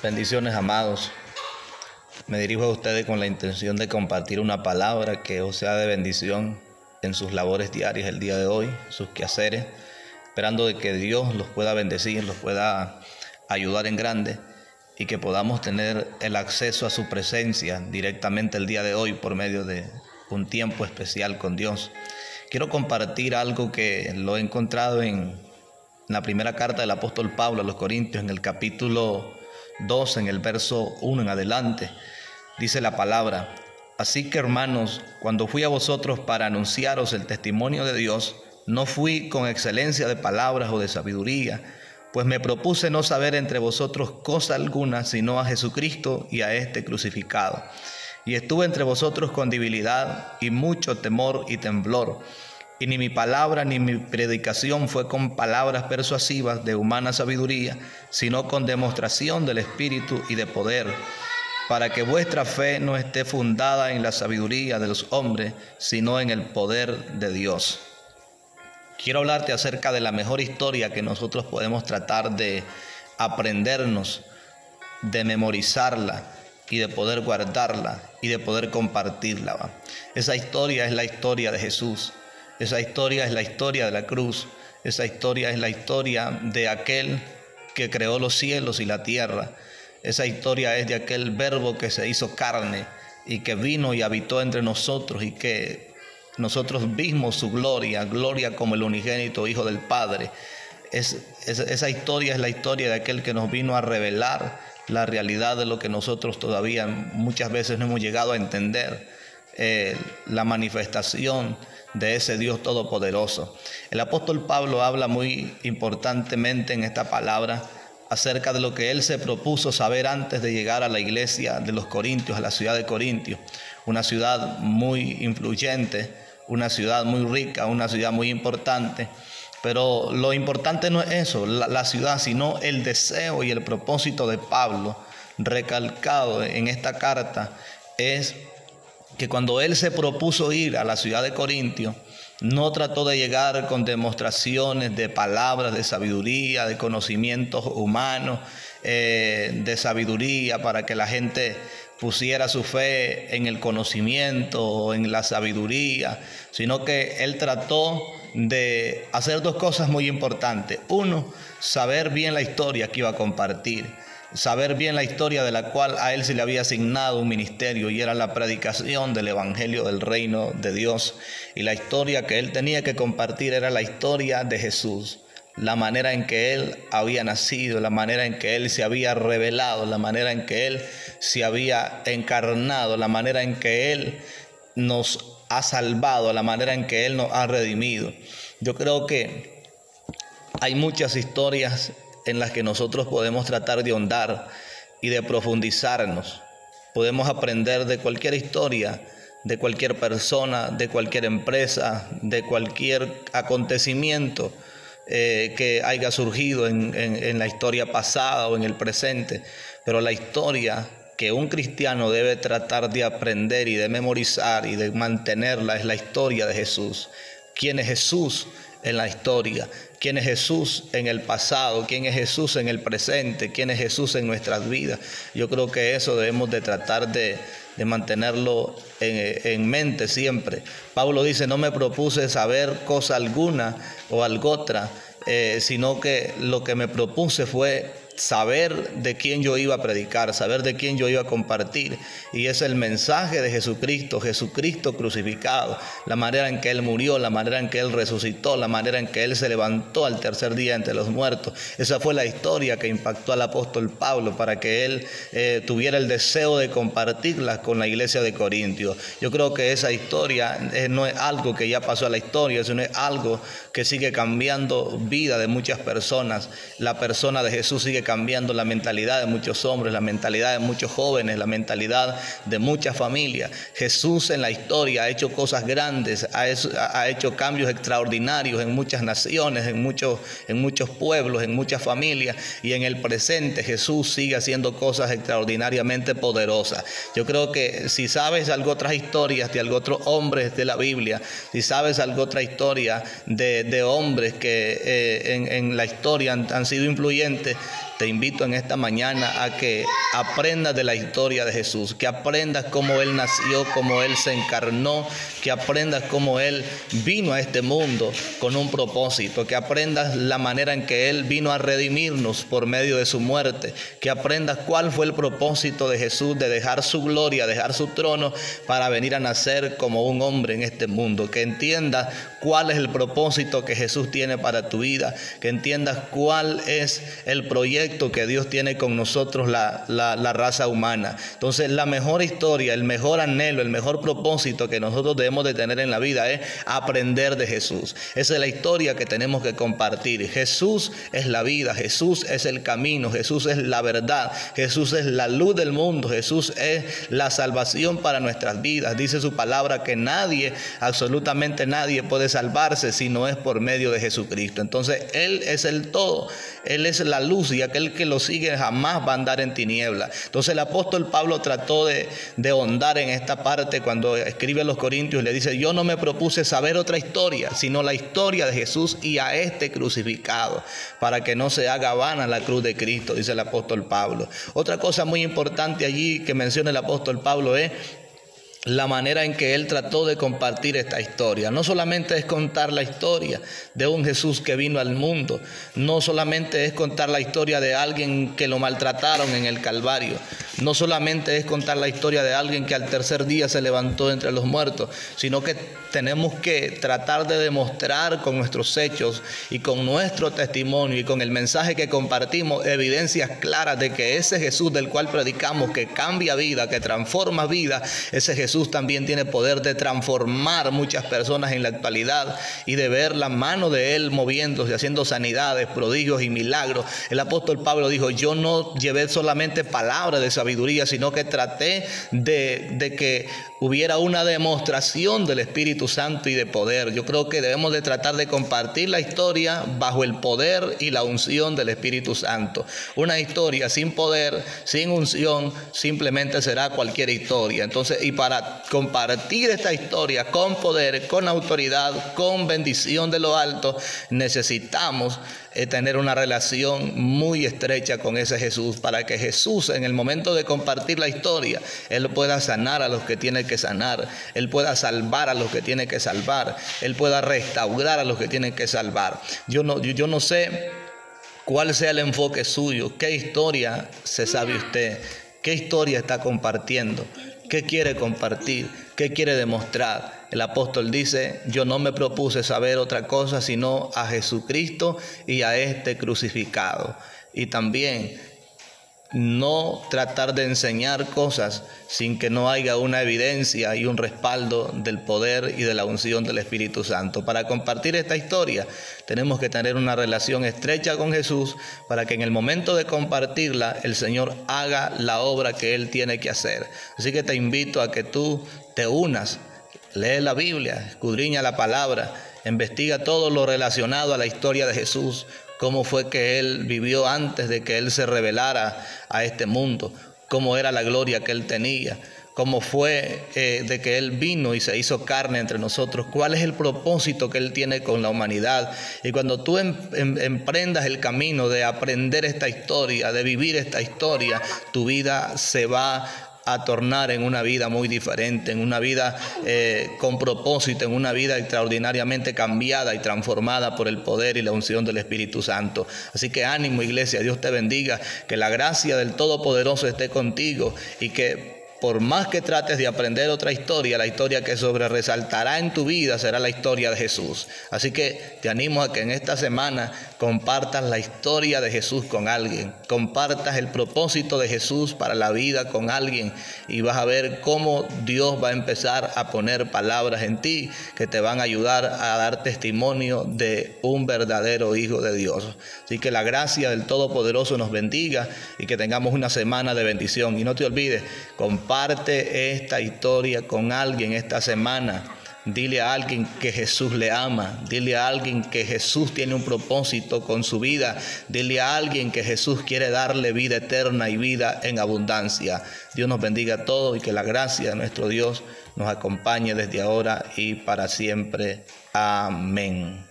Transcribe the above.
Bendiciones, amados. Me dirijo a ustedes con la intención de compartir una palabra que os sea de bendición en sus labores diarias el día de hoy, sus quehaceres, esperando de que Dios los pueda bendecir, los pueda ayudar en grande y que podamos tener el acceso a su presencia directamente el día de hoy por medio de un tiempo especial con Dios. Quiero compartir algo que lo he encontrado en la primera carta del apóstol Pablo a los Corintios, en el capítulo 2, en el verso 1 en adelante. Dice la palabra: así que, hermanos, cuando fui a vosotros para anunciaros el testimonio de Dios, no fui con excelencia de palabras o de sabiduría, pues me propuse no saber entre vosotros cosa alguna, sino a Jesucristo y a este crucificado. Y estuve entre vosotros con debilidad y mucho temor y temblor. Y ni mi palabra ni mi predicación fue con palabras persuasivas de humana sabiduría, sino con demostración del Espíritu y de poder, para que vuestra fe no esté fundada en la sabiduría de los hombres, sino en el poder de Dios. Quiero hablarte acerca de la mejor historia que nosotros podemos tratar de aprendernos, de memorizarla y de poder guardarla y de poder compartirla. Esa historia es la historia de Jesús. Esa historia es la historia de la cruz. Esa historia es la historia de aquel que creó los cielos y la tierra. Esa historia es de aquel verbo que se hizo carne y que vino y habitó entre nosotros y que nosotros vimos su gloria como el unigénito Hijo del Padre. Esa historia es la historia de aquel que nos vino a revelar la realidad de lo que nosotros todavía muchas veces no hemos llegado a entender, la manifestación de ese Dios todopoderoso. El apóstol Pablo habla muy importantemente en esta palabra acerca de lo que él se propuso saber antes de llegar a la iglesia de los Corintios, a la ciudad de Corintios, una ciudad muy influyente, una ciudad muy rica, una ciudad muy importante. Pero lo importante no es eso, la ciudad, sino el deseo y el propósito de Pablo, recalcado en esta carta, es que cuando él se propuso ir a la ciudad de Corintios, no trató de llegar con demostraciones de palabras de sabiduría, de conocimientos humanos, de sabiduría para que la gente pusiera su fe en el conocimiento o en la sabiduría, sino que él trató de hacer dos cosas muy importantes. Uno, saber bien la historia que iba a compartir. Saber bien la historia de la cual a él se le había asignado un ministerio, y era la predicación del evangelio del reino de Dios. Y la historia que él tenía que compartir era la historia de Jesús, la manera en que él había nacido, la manera en que él se había revelado, la manera en que él se había encarnado, la manera en que él nos ha salvado, la manera en que él nos ha redimido. Yo creo que hay muchas historias en las que nosotros podemos tratar de ahondar y de profundizarnos. Podemos aprender de cualquier historia, de cualquier persona, de cualquier empresa, de cualquier acontecimiento que haya surgido en la historia pasada o en el presente. Pero la historia que un cristiano debe tratar de aprender y de memorizar y de mantenerla es la historia de Jesús. ¿Quién es Jesús en la historia? ¿Quién es Jesús en el pasado? ¿Quién es Jesús en el presente? ¿Quién es Jesús en nuestras vidas? Yo creo que eso debemos de tratar de mantenerlo en mente siempre. Pablo dice: no me propuse saber cosa alguna o algo otra, sino que lo que me propuse fue saber de quién yo iba a predicar, saber de quién yo iba a compartir. Y es el mensaje de Jesucristo, Jesucristo crucificado, la manera en que Él murió, la manera en que Él resucitó, la manera en que Él se levantó al tercer día entre los muertos. Esa fue la historia que impactó al apóstol Pablo para que él tuviera el deseo de compartirla con la iglesia de Corintios. Yo creo que esa historia no es algo que ya pasó a la historia, sino es algo que sigue cambiando vida de muchas personas. La persona de Jesús sigue cambiando la mentalidad de muchos hombres, la mentalidad de muchos jóvenes, la mentalidad de muchas familias. Jesús en la historia ha hecho cosas grandes, ha hecho cambios extraordinarios en muchas naciones, en muchos pueblos, en muchas familias, y en el presente Jesús sigue haciendo cosas extraordinariamente poderosas. Yo creo que si sabes algo otras historias de algo otros hombres de la Biblia, si sabes algo otra historia de hombres que en la historia han sido influyentes, te invito en esta mañana a que aprendas de la historia de Jesús, que aprendas cómo Él nació, cómo Él se encarnó, que aprendas cómo Él vino a este mundo con un propósito, que aprendas la manera en que Él vino a redimirnos por medio de su muerte, que aprendas cuál fue el propósito de Jesús de dejar su gloria, dejar su trono para venir a nacer como un hombre en este mundo, que entiendas cuál es el propósito que Jesús tiene para tu vida, que entiendas cuál es el proyecto que Dios tiene con nosotros, la raza humana. Entonces, la mejor historia, el mejor anhelo, el mejor propósito que nosotros debemos de tener en la vida es aprender de Jesús. Esa es la historia que tenemos que compartir. Jesús es la vida, Jesús es el camino, Jesús es la verdad, Jesús es la luz del mundo, Jesús es la salvación para nuestras vidas. Dice su palabra que nadie, absolutamente nadie puede salvarse si no es por medio de Jesucristo. Entonces Él es el todo, Él es la luz, y aquel que lo sigue jamás va a andar en tinieblas. Entonces el apóstol Pablo trató de ahondar en esta parte cuando escribe a los Corintios. Le dice: yo no me propuse saber otra historia, sino la historia de Jesús y a este crucificado, para que no se haga vana la cruz de Cristo, dice el apóstol Pablo. Otra cosa muy importante allí que menciona el apóstol Pablo es la manera en que él trató de compartir esta historia. No solamente es contar la historia de un Jesús que vino al mundo, no solamente es contar la historia de alguien que lo maltrataron en el Calvario, no solamente es contar la historia de alguien que al tercer día se levantó entre los muertos, sino que tenemos que tratar de demostrar con nuestros hechos y con nuestro testimonio y con el mensaje que compartimos evidencias claras de que ese Jesús del cual predicamos, que cambia vida, que transforma vida, ese Jesús también tiene poder de transformar muchas personas en la actualidad y de ver la mano de Él moviéndose, haciendo sanidades, prodigios y milagros. El apóstol Pablo dijo: yo no llevé solamente palabras de sabiduría, sino que traté de que hubiera una demostración del Espíritu Santo y de poder. Yo creo que debemos de tratar de compartir la historia bajo el poder y la unción del Espíritu Santo. Una historia sin poder, sin unción, simplemente será cualquier historia. Entonces, y para compartir esta historia con poder, con autoridad, con bendición de lo alto, necesitamos tener una relación muy estrecha con ese Jesús, para que Jesús, en el momento de compartir la historia, Él pueda sanar a los que tiene que sanar, Él pueda salvar a los que tiene que salvar, Él pueda restaurar a los que tiene que salvar. Yo no sé cuál sea el enfoque suyo, qué historia se sabe usted, qué historia está compartiendo, qué quiere compartir, qué quiere demostrar. El apóstol dice: yo no me propuse saber otra cosa sino a Jesucristo y a este crucificado. Y también no tratar de enseñar cosas sin que no haya una evidencia y un respaldo del poder y de la unción del Espíritu Santo. Para compartir esta historia tenemos que tener una relación estrecha con Jesús, para que en el momento de compartirla el Señor haga la obra que Él tiene que hacer. Así que te invito a que tú te unas, lee la Biblia, escudriña la palabra, investiga todo lo relacionado a la historia de Jesús, cómo fue que Él vivió antes de que Él se revelara a este mundo, cómo era la gloria que Él tenía, cómo fue de que Él vino y se hizo carne entre nosotros, cuál es el propósito que Él tiene con la humanidad. Y cuando tú emprendas el camino de aprender esta historia, de vivir esta historia, tu vida se va a tornar en una vida muy diferente, en una vida con propósito, en una vida extraordinariamente cambiada y transformada por el poder y la unción del Espíritu Santo. Así que ánimo, iglesia, Dios te bendiga, que la gracia del Todopoderoso esté contigo, y que por más que trates de aprender otra historia, la historia que sobre resaltará en tu vida será la historia de Jesús. Así que te animo a que en esta semana compartas la historia de Jesús con alguien, compartas el propósito de Jesús para la vida con alguien, y vas a ver cómo Dios va a empezar a poner palabras en ti que te van a ayudar a dar testimonio de un verdadero hijo de Dios. Así que la gracia del Todopoderoso nos bendiga y que tengamos una semana de bendición. Y no te olvides, comparte esta historia con alguien esta semana. Dile a alguien que Jesús le ama. Dile a alguien que Jesús tiene un propósito con su vida. Dile a alguien que Jesús quiere darle vida eterna y vida en abundancia. Dios nos bendiga a todos, y que la gracia de nuestro Dios nos acompañe desde ahora y para siempre. Amén.